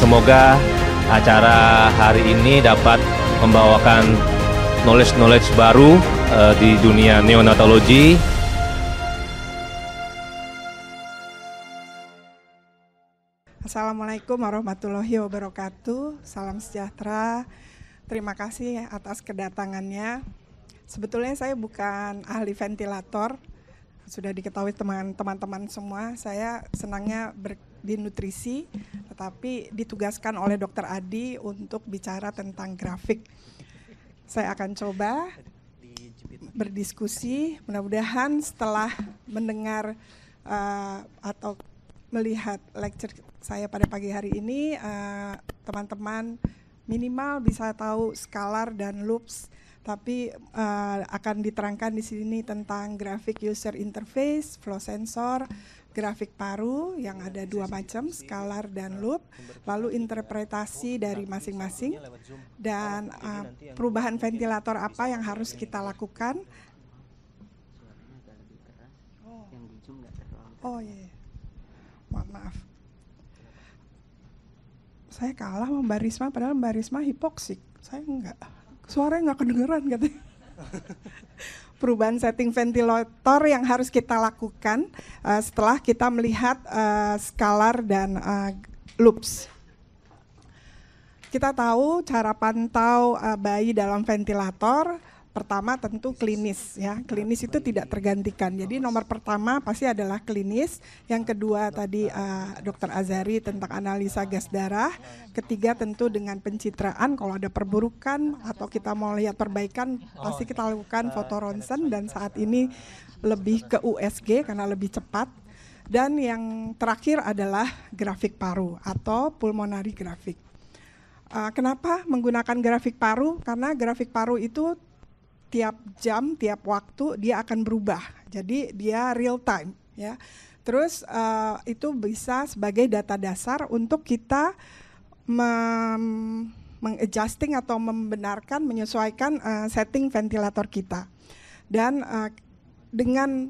Semoga acara hari ini dapat membawakan knowledge baru di dunia neonatologi. Assalamualaikum warahmatullahi wabarakatuh. Salam sejahtera. Terima kasih atas kedatangannya. Sebetulnya saya bukan ahli ventilator. Sudah diketahui teman-teman semua, saya senangnya di nutrisi, tetapi ditugaskan oleh Dr. Adi untuk bicara tentang grafik. Saya akan coba berdiskusi, mudah-mudahan setelah mendengar atau melihat lecture saya pada pagi hari ini, teman-teman minimal bisa tahu scalar dan loops. Tapi akan diterangkan di sini tentang grafik user interface, flow sensor, grafik paru yang ada dua macam, scalar dan loop, lalu interpretasi dari masing-masing, dan perubahan ventilator apa yang harus kita lakukan. Oh iya, maaf. Saya kalah sama Mbak Risma, padahal Mbak Risma hipoksik, saya enggak. Suaranya nggak kedengeran katanya. Perubahan setting ventilator yang harus kita lakukan setelah kita melihat scalar dan loops. Kita tahu cara pantau bayi dalam ventilator. Pertama tentu klinis, ya. Klinis itu tidak tergantikan. Jadi nomor pertama pasti adalah klinis. Yang kedua tadi Dr. Azari tentang analisa gas darah. Ketiga tentu dengan pencitraan, kalau ada perburukan atau kita mau lihat perbaikan pasti kita lakukan foto ronsen, dan saat ini lebih ke USG karena lebih cepat. Dan yang terakhir adalah grafik paru atau pulmonary grafik. Kenapa menggunakan grafik paru? Karena grafik paru itu tiap jam, tiap waktu dia akan berubah. Jadi dia real time, ya. Terus itu bisa sebagai data dasar untuk kita mengadjusting atau membenarkan, menyesuaikan setting ventilator kita. Dan dengan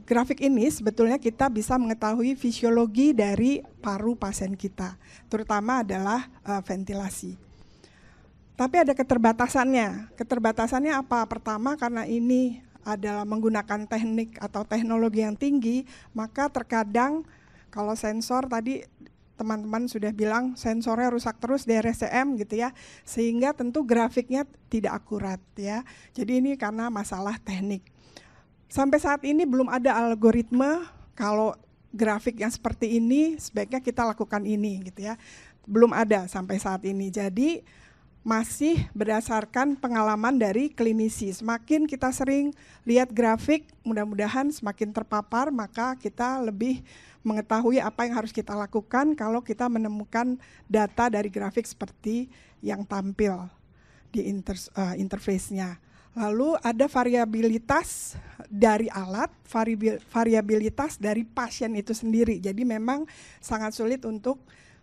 grafik ini sebetulnya kita bisa mengetahui fisiologi dari paru pasien kita, terutama adalah ventilasi. Tapi ada keterbatasannya. Keterbatasannya apa? Pertama, karena ini adalah menggunakan teknik atau teknologi yang tinggi, maka terkadang kalau sensor tadi teman-teman sudah bilang sensornya rusak terus di RSCM gitu ya, sehingga tentu grafiknya tidak akurat ya. Jadi ini karena masalah teknik. Sampai saat ini belum ada algoritma kalau grafik yang seperti ini sebaiknya kita lakukan ini gitu ya. Belum ada sampai saat ini. Jadi masih berdasarkan pengalaman dari klinisi. Semakin kita sering lihat grafik, mudah-mudahan semakin terpapar, maka kita lebih mengetahui apa yang harus kita lakukan kalau kita menemukan data dari grafik seperti yang tampil di interface-nya. Lalu ada variabilitas dari alat, variabilitas dari pasien itu sendiri. Jadi memang sangat sulit untuk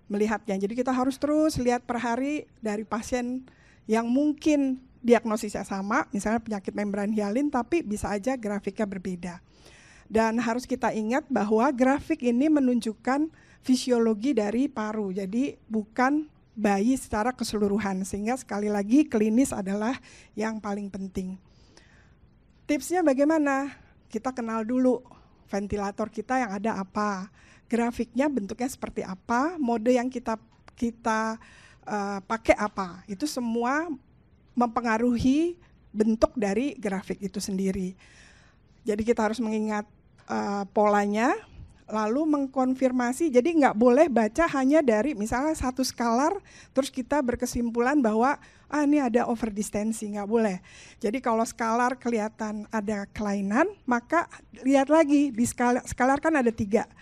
melihatnya. Jadi kita harus terus lihat per hari dari pasien yang mungkin diagnosisnya sama, misalnya penyakit membran hialin, tapi bisa aja grafiknya berbeda. Dan harus kita ingat bahwa grafik ini menunjukkan fisiologi dari paru, jadi bukan bayi secara keseluruhan, sehingga sekali lagi klinis adalah yang paling penting. Tipsnya bagaimana? Kita kenal dulu ventilator kita yang ada apa, grafiknya bentuknya seperti apa, mode yang kita pakai apa, itu semua mempengaruhi bentuk dari grafik itu sendiri. Jadi kita harus mengingat polanya, lalu mengkonfirmasi. Jadi nggak boleh baca hanya dari misalnya satu skalar, terus kita berkesimpulan bahwa ini ada over distancing, nggak boleh. Jadi kalau skalar kelihatan ada kelainan, maka lihat lagi di skalar kan ada 3.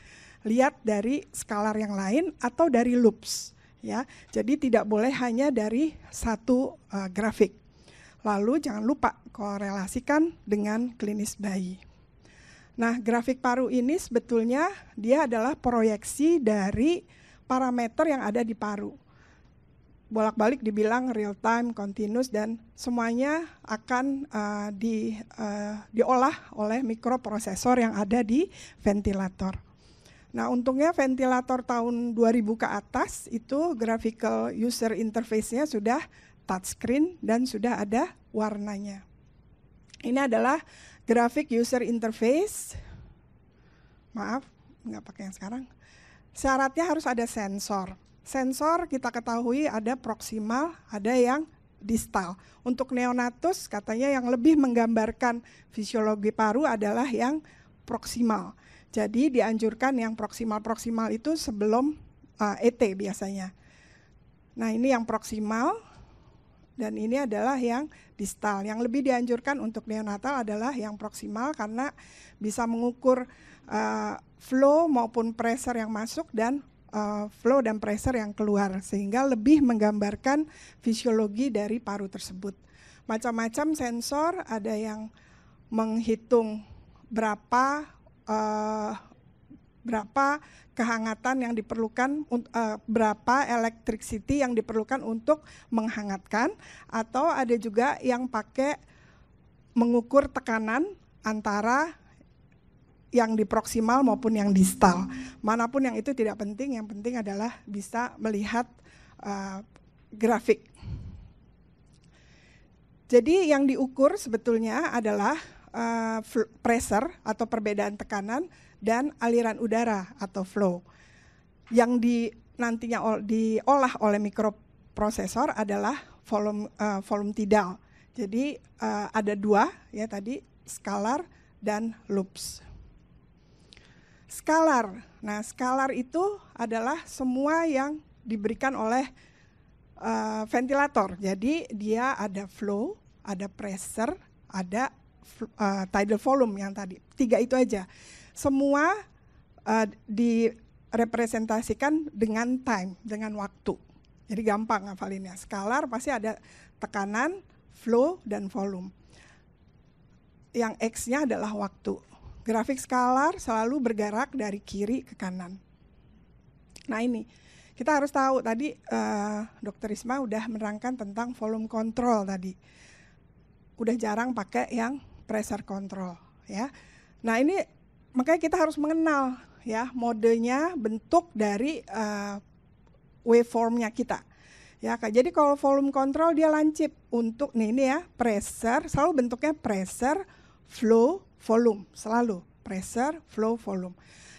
Lihat dari skalar yang lain atau dari loops, ya. Jadi tidak boleh hanya dari satu grafik. Lalu jangan lupa korelasikan dengan klinis bayi. Nah, grafik paru ini sebetulnya dia adalah proyeksi dari parameter yang ada di paru. Bolak-balik dibilang real time, continuous, dan semuanya akan diolah oleh mikroprosesor yang ada di ventilator. Nah, untungnya ventilator tahun 2000 ke atas itu graphical user interface-nya sudah touchscreen dan sudah ada warnanya. Ini adalah graphic user interface. Maaf, nggak pakai yang sekarang. Syaratnya harus ada sensor. Sensor kita ketahui ada proksimal, ada yang distal. Untuk neonatus katanya yang lebih menggambarkan fisiologi paru adalah yang proksimal. Jadi dianjurkan yang proksimal itu sebelum ET biasanya. Nah, ini yang proksimal dan ini adalah yang distal. Yang lebih dianjurkan untuk neonatal adalah yang proksimal karena bisa mengukur flow maupun pressure yang masuk dan flow dan pressure yang keluar, sehingga lebih menggambarkan fisiologi dari paru tersebut. Macam-macam sensor, ada yang menghitung berapa kehangatan yang diperlukan, berapa electricity yang diperlukan untuk menghangatkan, atau ada juga yang pakai mengukur tekanan antara yang di proksimal maupun yang distal. Manapun yang itu tidak penting, yang penting adalah bisa melihat grafik. Jadi yang diukur sebetulnya adalah pressure atau perbedaan tekanan dan aliran udara atau flow. Yang nantinya diolah oleh mikroprosesor adalah volume tidal. Jadi ada dua ya tadi, scalar dan loops. Scalar. Nah, scalar itu adalah semua yang diberikan oleh ventilator. Jadi dia ada flow, ada pressure, ada tidal volume yang tadi. 3 itu aja. Semua direpresentasikan dengan time, dengan waktu. Jadi gampang ngafalinnya. Scalar pasti ada tekanan, flow, dan volume. Yang X-nya adalah waktu. Grafik scalar selalu bergerak dari kiri ke kanan. Nah ini, kita harus tahu tadi Dr. Risma udah menerangkan tentang volume control tadi. Udah jarang pakai yang pressure control ya. Nah ini makanya kita harus mengenal ya modenya, bentuk dari waveformnya kita. Ya, jadi kalau volume control dia lancip untuk ini ya, pressure selalu bentuknya pressure, flow, volume, selalu pressure, flow, volume.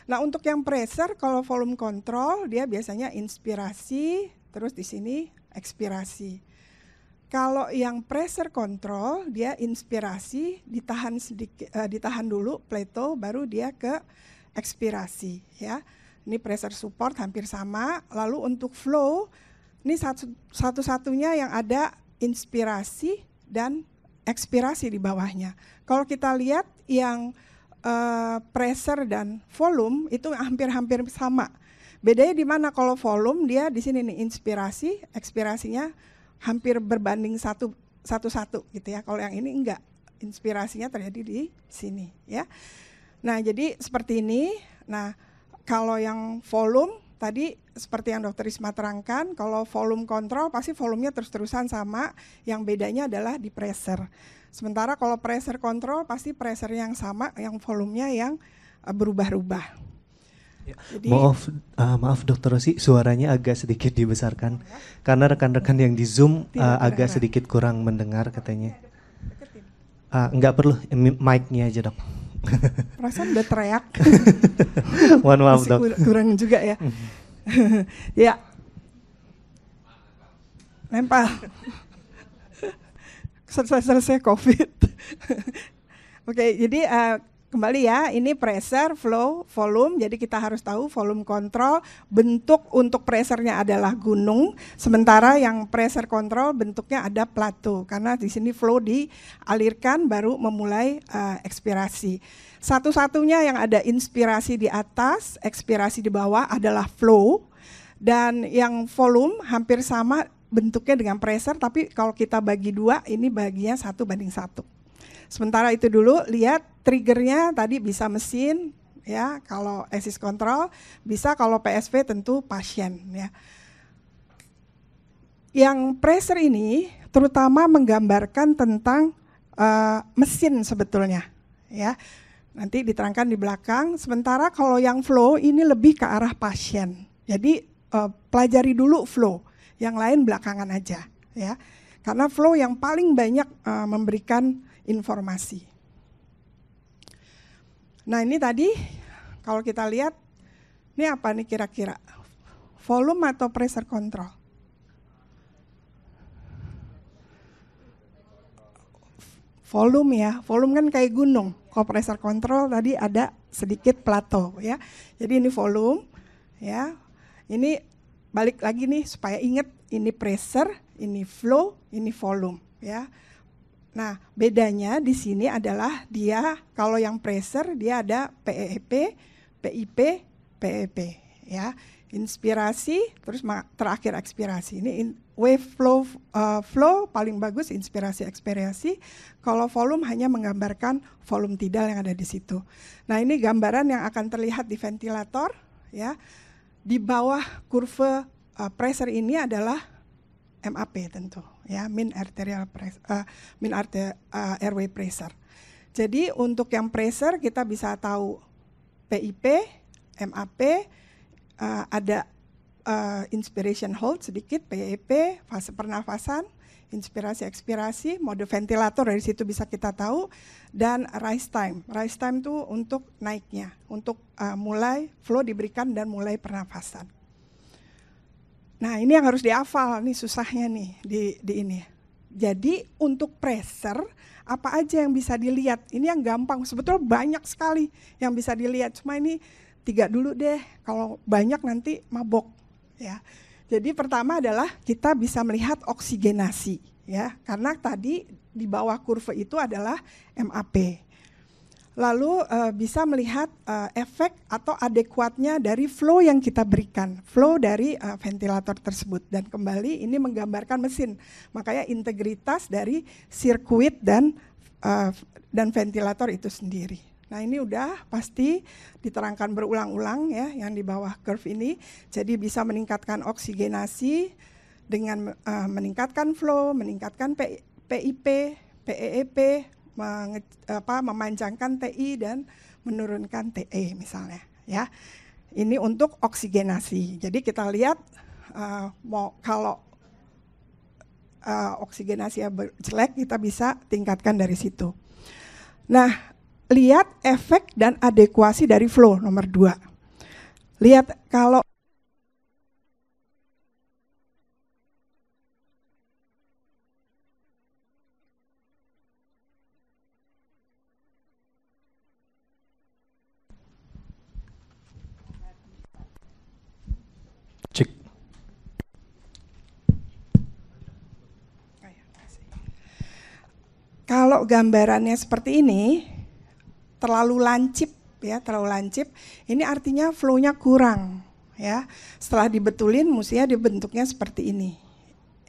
Nah, untuk yang pressure kalau volume control dia biasanya inspirasi, terus di sini ekspirasi. Kalau yang pressure control dia inspirasi, ditahan sedikit, ditahan dulu plateau, baru dia ke ekspirasi ya. Ini pressure support hampir sama. Lalu untuk flow ini satu-satunya yang ada inspirasi dan ekspirasi di bawahnya. Kalau kita lihat yang pressure dan volume itu hampir-hampir sama. Bedanya di mana? Kalau volume dia di sini nih inspirasi, ekspirasinya hampir berbanding satu-satu gitu ya. Kalau yang ini enggak, inspirasinya terjadi di sini ya. Nah, jadi seperti ini. Nah, kalau yang volume tadi seperti yang Dr. Risma terangkan, kalau volume control pasti volumenya terus-terusan sama, yang bedanya adalah di pressure. Sementara kalau pressure control pasti pressure yang sama, yang volumenya yang berubah-ubah. Jadi, maaf Dr. Rosi, suaranya agak sedikit dibesarkan karena rekan-rekan yang di Zoom agak sedikit kurang mendengar katanya. Enggak perlu, mic-nya aja dok. Perasaan udah teriak. Mohon maaf dok. Kurang juga ya. Ya. Nempel. Selesai COVID. Oke, jadi kembali ya, ini pressure, flow, volume. Jadi kita harus tahu volume control, bentuk untuk pressure-nya adalah gunung, sementara yang pressure control bentuknya ada plateau, karena di sini flow dialirkan baru memulai ekspirasi. Satu-satunya yang ada inspirasi di atas, ekspirasi di bawah adalah flow, dan yang volume hampir sama bentuknya dengan pressure, tapi kalau kita bagi dua, ini baginya 1:1. Sementara itu dulu, lihat triggernya tadi bisa mesin, ya kalau axis control, bisa kalau PSV tentu pasien. Ya. Yang pressure ini terutama menggambarkan tentang mesin sebetulnya. Ya. Nanti diterangkan di belakang. Sementara kalau yang flow ini lebih ke arah pasien. Jadi pelajari dulu flow, yang lain belakangan aja ya. Karena flow yang paling banyak memberikan informasi. Nah ini tadi kalau kita lihat, ini apa nih kira-kira? Volume atau pressure control? Volume ya, volume kan kayak gunung. Kalau pressure control tadi ada sedikit plateau ya. Jadi ini volume ya. Ini balik lagi nih supaya ingat, ini pressure, ini flow, ini volume ya. Nah, bedanya di sini adalah dia kalau yang pressure dia ada PEP, PIP, PEP ya. Inspirasi terus terakhir ekspirasi. Ini wave flow, flow paling bagus inspirasi ekspirasi. Kalau volume hanya menggambarkan volume tidal yang ada di situ. Nah, ini gambaran yang akan terlihat di ventilator ya. Di bawah kurve pressure ini adalah MAP tentu ya, mean arterial pressure, airway pressure. Jadi untuk yang pressure kita bisa tahu PIP, MAP, ada inspiration hold sedikit, PEP, fase pernafasan, inspirasi ekspirasi, mode ventilator dari situ bisa kita tahu, dan rise time. Rise time itu untuk naiknya, untuk mulai flow diberikan dan mulai pernafasan. Nah ini yang harus dihafal, nih susahnya nih di ini. Jadi untuk pressure, apa aja yang bisa dilihat? Ini yang gampang, sebetulnya banyak sekali yang bisa dilihat, cuma ini 3 dulu deh, kalau banyak nanti mabok ya. Jadi pertama adalah kita bisa melihat oksigenasi ya, karena tadi di bawah kurve itu adalah MAP. Lalu bisa melihat efek atau adekuatnya dari flow yang kita berikan, flow dari ventilator tersebut. Dan kembali ini menggambarkan mesin, makanya integritas dari sirkuit dan ventilator itu sendiri. Nah ini udah pasti diterangkan berulang-ulang ya yang di bawah curve ini. Jadi bisa meningkatkan oksigenasi dengan meningkatkan flow, meningkatkan PIP, PEP, memanjangkan TI dan menurunkan TE misalnya ya. Ini untuk oksigenasi. Jadi kita lihat kalau oksigenasi jelek kita bisa tingkatkan dari situ. Nah, lihat efek dan adekuasi dari flow nomor 2. Lihat kalau cek. Kalau gambarannya seperti ini, terlalu lancip ya, terlalu lancip. Ini artinya flow-nya kurang ya. Setelah dibetulin mestinya dibentuknya seperti ini.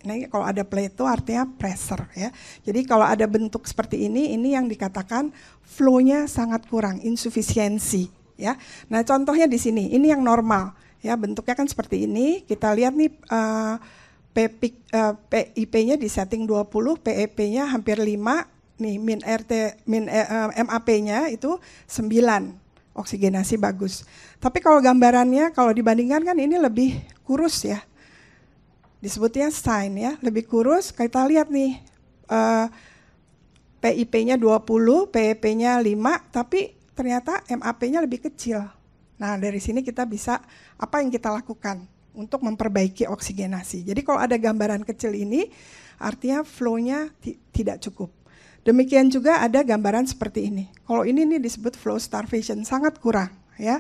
Ini kalau ada plateau artinya pressure ya. Jadi kalau ada bentuk seperti ini yang dikatakan flow-nya sangat kurang, insufisiensi ya. Nah, contohnya di sini, ini yang normal ya, bentuknya kan seperti ini. Kita lihat nih PIP-nya di setting 20, PEP-nya hampir 5. Nih MAP-nya itu 9, oksigenasi bagus. Tapi kalau gambarannya, kalau dibandingkan kan ini lebih kurus ya. Disebutnya sign ya, lebih kurus. Kita lihat nih, PIP-nya 20, PEP-nya 5, tapi ternyata MAP-nya lebih kecil. Nah dari sini kita bisa, apa yang kita lakukan untuk memperbaiki oksigenasi. Jadi kalau ada gambaran kecil ini, artinya flow-nya tidak cukup. Demikian juga ada gambaran seperti ini. Kalau ini disebut flow starvation, sangat kurang ya.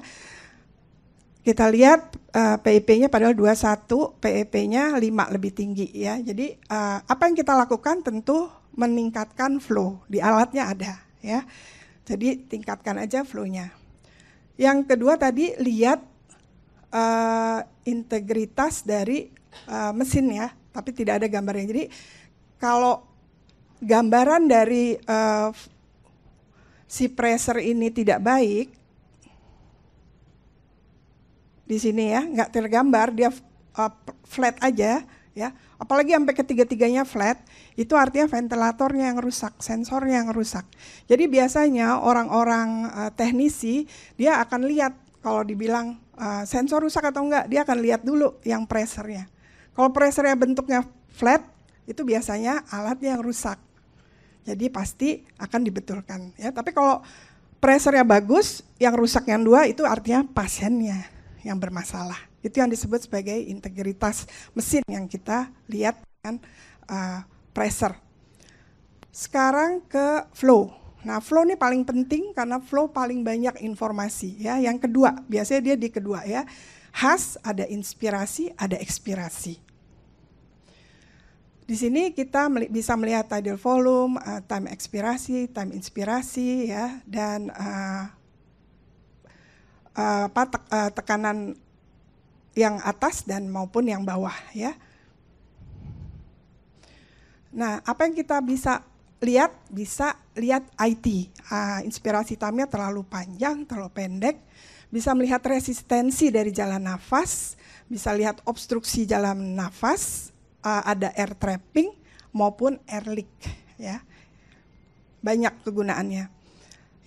Kita lihat PIP-nya padahal 21, PEP-nya 5 lebih tinggi ya. Jadi apa yang kita lakukan tentu meningkatkan flow, di alatnya ada ya. Jadi tingkatkan aja flow-nya. Yang kedua tadi lihat integritas dari mesin ya, tapi tidak ada gambarnya. Jadi kalau gambaran dari si pressure ini tidak baik, di sini ya, nggak tergambar, dia flat aja, ya. Apalagi sampai ketiga-tiganya flat, itu artinya ventilatornya yang rusak, sensornya yang rusak. Jadi biasanya orang-orang teknisi dia akan lihat kalau dibilang sensor rusak atau enggak, dia akan lihat dulu yang pressure-nya. Kalau pressure-nya bentuknya flat, itu biasanya alatnya yang rusak. Jadi pasti akan dibetulkan, ya. Tapi kalau pressure-nya bagus, yang rusak yang dua itu artinya pasiennya yang bermasalah. Itu yang disebut sebagai integritas mesin yang kita lihat dengan pressure. Sekarang ke flow. Nah, flow ini paling penting karena flow paling banyak informasi, ya. Yang kedua, biasanya dia di kedua, ya. Has, ada inspirasi, ada ekspirasi. Di sini kita bisa melihat tidal volume, time ekspirasi, time inspirasi, ya, dan tekanan yang atas dan maupun yang bawah, ya. Nah, apa yang kita bisa lihat? Bisa lihat IT, inspirasi time-nya terlalu panjang, terlalu pendek. Bisa melihat resistensi dari jalan nafas, bisa lihat obstruksi jalan nafas, ada air trapping maupun air leak, ya. Banyak kegunaannya.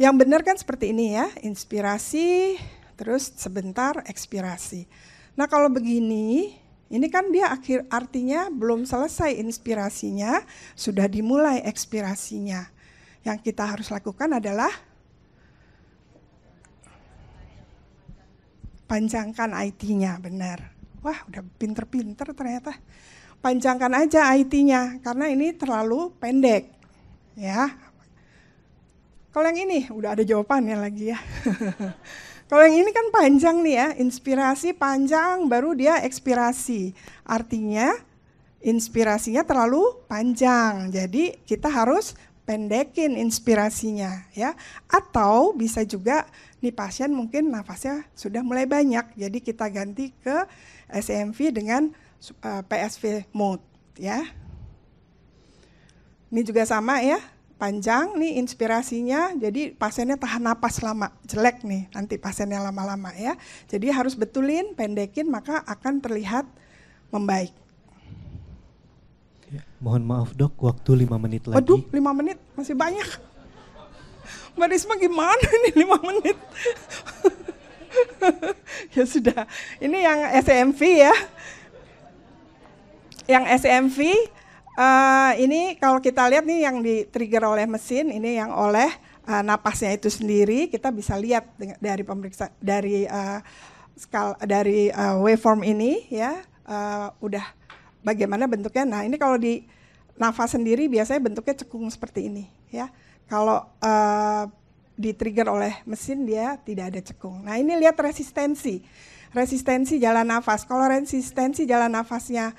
Yang benar kan seperti ini, ya, inspirasi, terus sebentar ekspirasi. Nah, kalau begini, ini kan dia artinya belum selesai inspirasinya, sudah dimulai ekspirasinya. Yang kita harus lakukan adalah panjangkan IT-nya, benar. Wah, udah pinter-pinter ternyata. Panjangkan aja IT-nya, karena ini terlalu pendek, ya. Kalau yang ini, udah ada jawabannya lagi, ya. Kalau yang ini kan panjang nih, ya, inspirasi panjang, baru dia ekspirasi. Artinya inspirasinya terlalu panjang, jadi kita harus pendekin inspirasinya, ya. Atau bisa juga nih pasien mungkin nafasnya sudah mulai banyak, jadi kita ganti ke SEMV dengan PSV mode, ya. Ini juga sama, ya. Panjang nih inspirasinya, jadi pasiennya tahan napas lama, jelek nih nanti pasiennya lama-lama, ya. Jadi harus betulin, pendekin, maka akan terlihat membaik. Ya, mohon maaf dok, waktu 5 menit lagi. Waduh, 5 menit masih banyak. Mbak Risma gimana ini 5 menit? Ya sudah, ini yang SEMV, ya. Yang SEMV, ini kalau kita lihat nih yang di-trigger oleh mesin, ini yang oleh napasnya itu sendiri, kita bisa lihat dari pemeriksa dari waveform ini, ya, udah bagaimana bentuknya. Nah, ini kalau di nafas sendiri biasanya bentuknya cekung seperti ini, ya. Kalau di-trigger oleh mesin dia tidak ada cekung. Nah, ini lihat resistensi jalan nafas. Kalau resistensi jalan nafasnya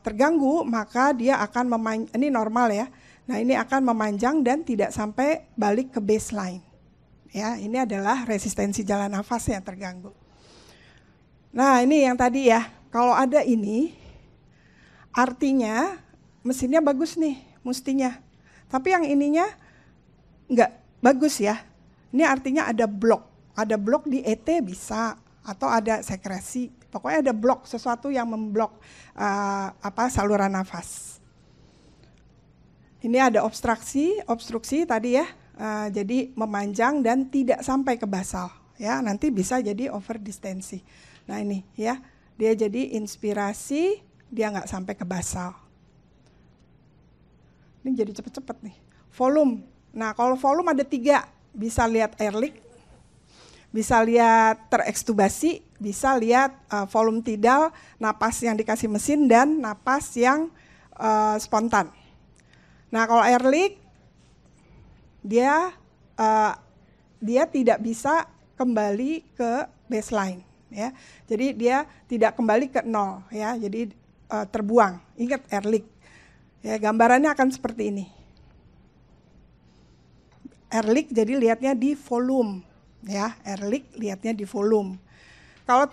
terganggu, maka dia akan ini normal, ya. Nah, ini akan memanjang dan tidak sampai balik ke baseline. Ya, ini adalah resistensi jalan nafas yang terganggu. Nah, ini yang tadi, ya. Kalau ada ini artinya mesinnya bagus nih, mestinya. Tapi yang ininya enggak bagus, ya. Ini artinya ada blok. Ada blok di ET bisa, atau ada sekresi. Pokoknya ada blok, sesuatu yang memblok saluran nafas. Ini ada obstruksi tadi, ya. Jadi memanjang dan tidak sampai ke basal, ya. Nanti bisa jadi overdistensi. Nah, ini, ya. Dia jadi inspirasi, dia nggak sampai ke basal. Ini jadi cepet-cepet nih. Volume. Nah, kalau volume ada 3, bisa lihat air leak, bisa lihat terekstubasi, bisa lihat volume tidal, napas yang dikasih mesin, dan napas yang spontan. Nah, kalau air leak, dia tidak bisa kembali ke baseline, ya. Jadi dia tidak kembali ke 0, ya. Jadi terbuang. Ingat air leak. Ya, gambarannya akan seperti ini. Air leak jadi lihatnya di volume, ya. Air leak lihatnya di volume. Kalau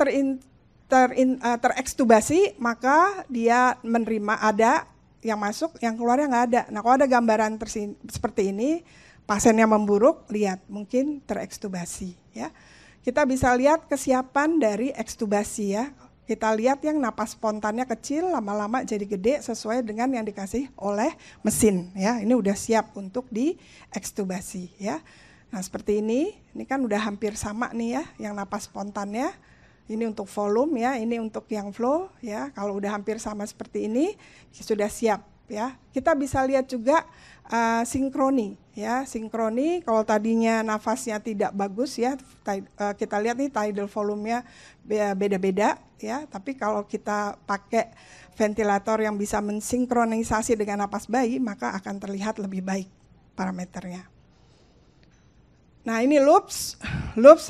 terekstubasi, maka dia menerima ada yang masuk, yang keluarnya nggak ada. Nah, kalau ada gambaran seperti ini, pasiennya memburuk, lihat mungkin terekstubasi, ya. Kita bisa lihat kesiapan dari ekstubasi, ya. Kita lihat yang napas spontannya kecil, lama-lama jadi gede sesuai dengan yang dikasih oleh mesin ya. Ini udah siap untuk diekstubasi ya. Nah seperti ini kan udah hampir sama nih ya, yang napas spontannya. Ini untuk volume ya, ini untuk yang flow ya. Kalau udah hampir sama seperti ini, sudah siap ya. Kita bisa lihat juga sinkroni ya. Sinkroni kalau tadinya nafasnya tidak bagus ya, kita lihat nih tidal volumenya beda-beda ya. Tapi kalau kita pakai ventilator yang bisa mensinkronisasi dengan napas bayi, maka akan terlihat lebih baik parameternya. Nah ini loops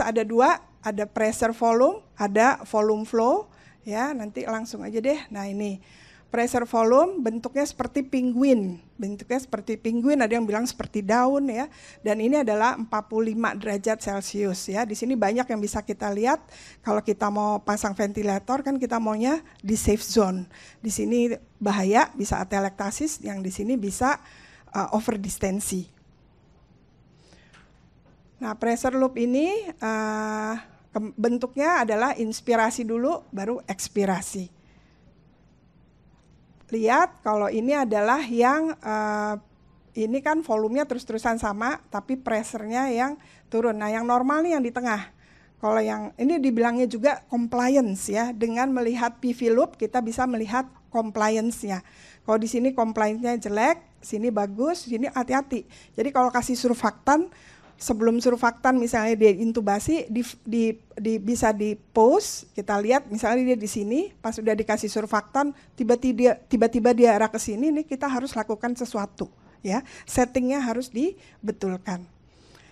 ada 2. Ada pressure volume, ada volume flow, ya nanti langsung aja deh. Nah ini pressure volume bentuknya seperti penguin, ada yang bilang seperti daun ya. Dan ini adalah 45 derajat Celcius ya. Di sini banyak yang bisa kita lihat. Kalau kita mau pasang ventilator kan kita maunya di safe zone. Di sini bahaya, bisa atelektasis, yang di sini bisa overdistensi. Nah pressure loop ini bentuknya adalah inspirasi dulu, baru ekspirasi. Lihat kalau ini adalah yang, ini kan volumenya terus-terusan sama, tapi pressure-nya yang turun. Nah yang normal nih yang di tengah. Kalau yang ini dibilangnya juga compliance ya, dengan melihat PV loop kita bisa melihat compliance-nya. Kalau di sini compliance-nya jelek, sini bagus, sini hati-hati. Jadi kalau kasih surfaktan, sebelum surfaktan misalnya dia intubasi, bisa di pause, kita lihat misalnya dia di sini, pas sudah dikasih surfaktan, tiba-tiba dia arah ke sini, ini kita harus lakukan sesuatu, ya. Settingnya harus dibetulkan.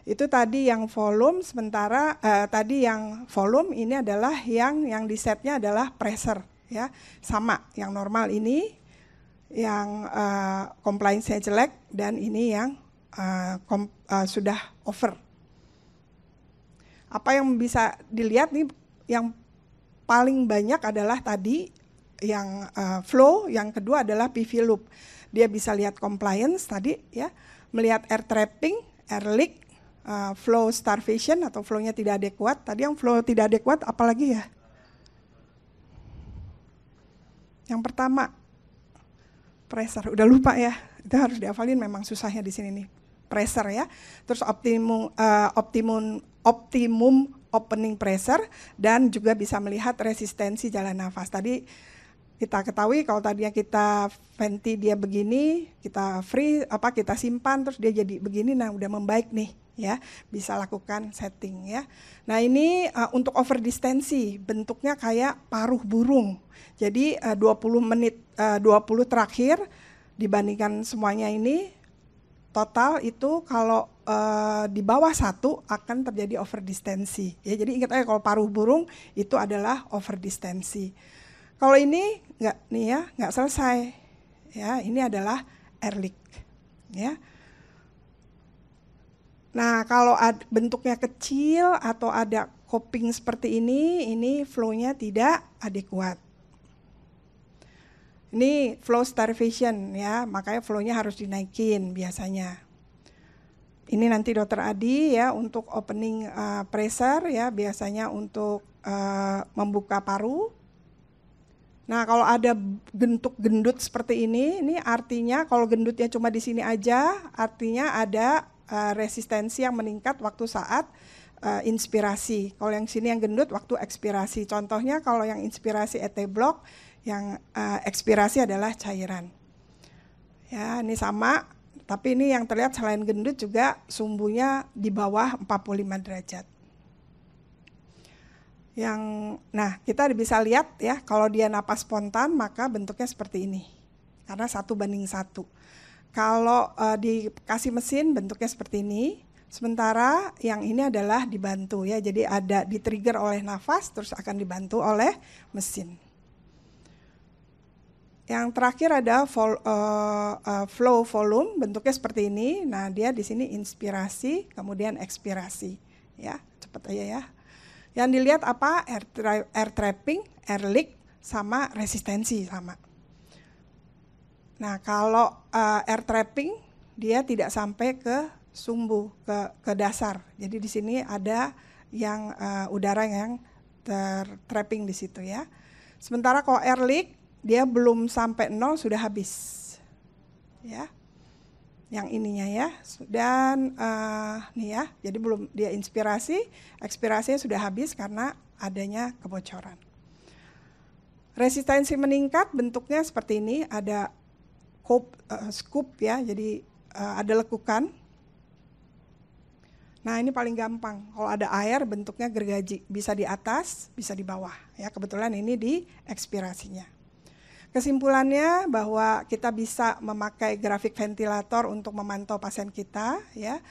Itu tadi yang volume, sementara tadi yang volume ini adalah yang di setnya adalah pressure, ya. Sama, yang normal ini, yang compliance-nya jelek, dan ini yang sudah over. Apa yang bisa dilihat nih, yang paling banyak adalah tadi yang flow, yang kedua adalah PV loop. Dia bisa lihat compliance tadi ya, melihat air trapping, air leak, flow starvation atau flow-nya tidak adekuat. Tadi yang flow tidak adekuat apalagi ya? Yang pertama pressure, udah lupa ya. Itu harus dihafalin, memang susahnya di sini nih. Pressure ya, terus optimum opening pressure, dan juga bisa melihat resistensi jalan nafas. Tadi kita ketahui kalau tadinya kita venti dia begini, kita free kita simpan terus dia jadi begini, nah udah membaik nih ya, bisa lakukan setting ya. Nah ini untuk overdistensi, bentuknya kayak paruh burung. Jadi 20 terakhir dibandingkan semuanya ini, total itu kalau di bawah 1 akan terjadi overdistensi. Ya, jadi ingat aja kalau paruh burung itu adalah overdistensi. Kalau ini nggak selesai. Ya, ini adalah air leak. Ya. Nah, kalau bentuknya kecil atau ada coping seperti ini flow-nya tidak adekuat. Ini flow starvation ya, makanya flow-nya harus dinaikin biasanya. Ini nanti Dokter Adi ya untuk opening pressure ya, biasanya untuk membuka paru. Nah kalau ada bentuk gendut seperti ini artinya kalau gendutnya cuma di sini aja, artinya ada resistensi yang meningkat waktu saat inspirasi. Kalau yang sini yang gendut waktu ekspirasi. Contohnya kalau yang inspirasi ET block, yang ekspirasi adalah cairan. Ya, ini sama, tapi ini yang terlihat selain gendut juga sumbunya di bawah 45 derajat. Nah kita bisa lihat ya, kalau dia napas spontan maka bentuknya seperti ini, karena 1:1. Kalau dikasih mesin bentuknya seperti ini, sementara yang ini adalah dibantu ya, jadi ada di-trigger oleh nafas terus akan dibantu oleh mesin. Yang terakhir ada flow volume, bentuknya seperti ini. Nah, dia di sini inspirasi, kemudian ekspirasi. Ya, cepat aja ya. Yang dilihat apa? Air trapping, air leak, sama resistensi sama. Nah, kalau air trapping, dia tidak sampai ke sumbu, ke dasar. Jadi di sini ada yang udara yang tertrapping di situ ya. Sementara kalau air leak, dia belum sampai 0 sudah habis. Ya. Yang ininya ya. Dan nih ya, jadi belum dia inspirasi, ekspirasinya sudah habis karena adanya kebocoran. Resistensi meningkat bentuknya seperti ini, ada scoop ya, jadi ada lekukan. Nah ini paling gampang, kalau ada air bentuknya gergaji, bisa di atas, bisa di bawah. Ya kebetulan ini di ekspirasinya. Kesimpulannya bahwa kita bisa memakai grafik ventilator untuk memantau pasien kita, ya.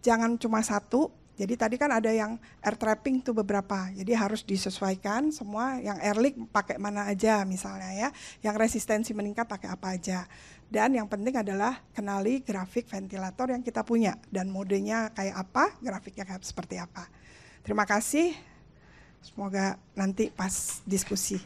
Jangan cuma satu. Jadi tadi kan ada yang air trapping tuh beberapa, jadi harus disesuaikan semua. Yang air leak pakai mana aja misalnya ya, yang resistensi meningkat pakai apa aja. Dan yang penting adalah kenali grafik ventilator yang kita punya dan modenya kayak apa, grafiknya kayak seperti apa. Terima kasih, semoga nanti pas diskusi.